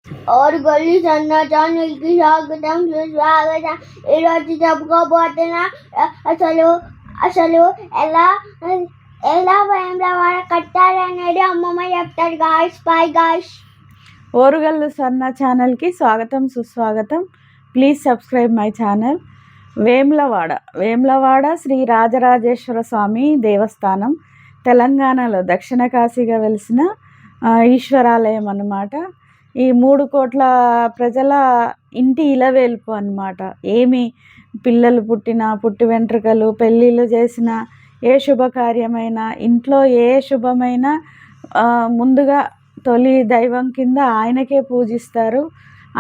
और गली सन्ना ఛానల్ కి స్వాగతం సుస్వాగతం. ఈరోజు చెప్పుకోబోతున్నా అసలు అసలు ఎలా ఎలా వేములవాడ కట్టారనేది అమ్మమ్మ చెప్తారు. Guys by guys. ఓరుగల్లు సన్న ఛానల్కి స్వాగతం సుస్వాగతం. Please subscribe my channel. Vemulawada Sri Rajarajeshwara Swamy దేవస్థానం తెలంగాణలో దక్షిణ కాశీగా వెలిసిన ఈశ్వరాలయం అన్నమాట. ఈ 3 కోట్ల ప్రజల ఇంటి ఇలవేల్పు అన్నమాట. ఏమి పిల్లలు పుట్టినా, పుట్టి వెంట్రుకలు, పెళ్ళిళ్ళు చేసిన, ఏ శుభకార్యమైనా, ఇంట్లో ఏ శుభమైనా ముందుగా తొలి దైవం కింద ఆయనకే పూజిస్తారు.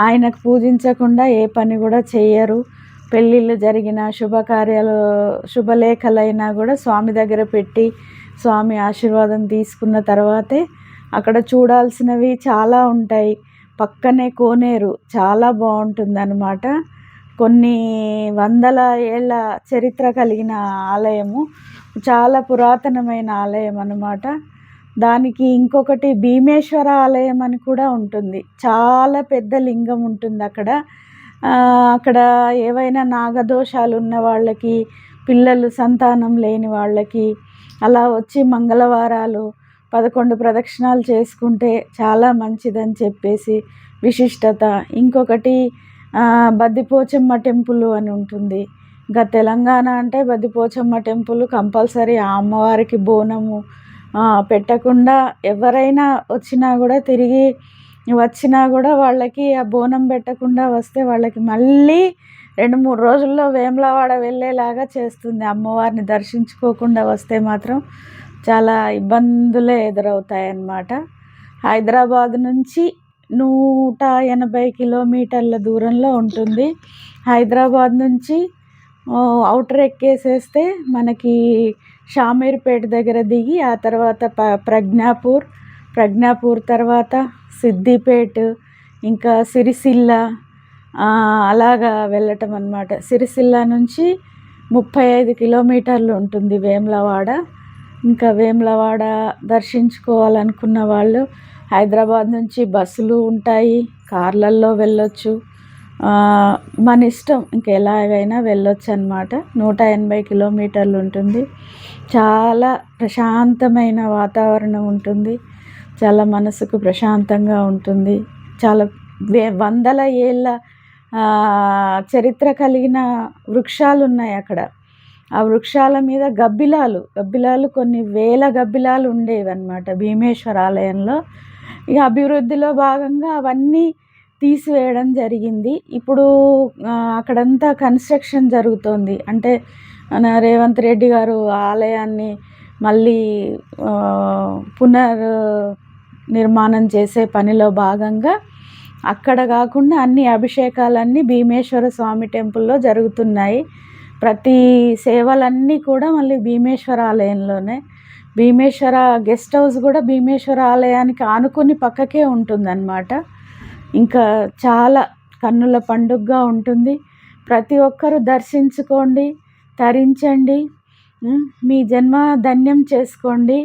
ఆయనకు పూజించకుండా ఏ పని కూడా చెయ్యరు. పెళ్ళిళ్ళు జరిగిన, శుభకార్యాలు, శుభలేఖలైనా కూడా స్వామి దగ్గర పెట్టి స్వామి ఆశీర్వాదం తీసుకున్న తర్వాతే అక్కడ చూడాల్సినవి చాలా ఉంటాయి. పక్కనే కోనేరు చాలా బాగుంటుందన్నమాట. కొన్ని వందల ఏళ్ళ చరిత్ర కలిగిన ఆలయము, చాలా పురాతనమైన ఆలయం అన్నమాట. దానికి ఇంకొకటి భీమేశ్వర ఆలయం అని కూడా ఉంటుంది. చాలా పెద్ద లింగం ఉంటుంది అక్కడ. అక్కడ ఏవైనా నాగదోషాలు ఉన్న వాళ్ళకి, పిల్లలు సంతానం లేని వాళ్ళకి అలా వచ్చి మంగళవారాలు 11 ప్రదక్షిణాలు చేసుకుంటే చాలా మంచిదని చెప్పేసి విశిష్టత. ఇంకొకటి బద్దిపోచమ్మ టెంపుల్ అని ఉంటుంది. ఇంకా తెలంగాణ అంటే బద్దిపోచమ్మ టెంపుల్ కంపల్సరీ. ఆ అమ్మవారికి బోనము పెట్టకుండా ఎవరైనా వచ్చినా కూడా, తిరిగి వచ్చినా కూడా వాళ్ళకి ఆ బోనం పెట్టకుండా వస్తే వాళ్ళకి మళ్ళీ 2-3 రోజుల్లో వేములవాడ వెళ్ళేలాగా చేస్తుంది. అమ్మవారిని దర్శించుకోకుండా వస్తే మాత్రం చాలా ఇబ్బందులే ఎదురవుతాయన్నమాట. హైదరాబాద్ నుంచి 180 కిలోమీటర్ల దూరంలో ఉంటుంది. హైదరాబాద్ నుంచి అవుటర్ ఎక్కేసేస్తే మనకి షామీర్పేట దగ్గర దిగి ఆ తర్వాత ప్రజ్ఞాపూర్ తర్వాత సిద్దిపేట, ఇంకా సిరిసిల్ల, అలాగా వెళ్ళటం అన్నమాట. సిరిసిల్ల నుంచి 35 కిలోమీటర్లు ఉంటుంది వేములవాడ. ఇంకా వేములవాడ దర్శించుకోవాలనుకున్న వాళ్ళు హైదరాబాద్ నుంచి బస్సులు ఉంటాయి, కార్లల్లో వెళ్ళొచ్చు. మన ఇష్టం, ఇంకా ఎలాగైనా వెళ్ళొచ్చు అన్నమాట. 180 కిలోమీటర్లు ఉంటుంది. చాలా ప్రశాంతమైన వాతావరణం ఉంటుంది. చాలా మనసుకు ప్రశాంతంగా ఉంటుంది. చాలా వందల ఏళ్ళ చరిత్ర కలిగిన వృక్షాలు ఉన్నాయి అక్కడ. ఆ వృక్షాల మీద గబ్బిలాలు కొన్ని వేల గబ్బిలాలు ఉండేవి అన్నమాట భీమేశ్వర ఆలయంలో. ఇక అభివృద్ధిలో భాగంగా అవన్నీ తీసివేయడం జరిగింది. ఇప్పుడు అక్కడంతా కన్స్ట్రక్షన్ జరుగుతోంది. అంటే మన రేవంత్ రెడ్డి గారు ఆలయాన్ని మళ్ళీ నిర్మాణం చేసే పనిలో భాగంగా అక్కడ కాకుండా అన్ని అభిషేకాలన్నీ భీమేశ్వర స్వామి టెంపుల్లో జరుగుతున్నాయి. ప్రతి సేవలన్నీ కూడా మళ్ళీ భీమేశ్వర ఆలయంలోనే. భీమేశ్వర గెస్ట్ హౌస్ కూడా భీమేశ్వర ఆలయానికి ఆనుకుని పక్కకే ఉంటుందన్నమాట. ఇంకా చాలా కన్నుల పండుగగా ఉంటుంది. ప్రతి ఒక్కరూ దర్శించుకోండి, తరించండి, మీ జన్మ ధన్యం చేసుకోండి.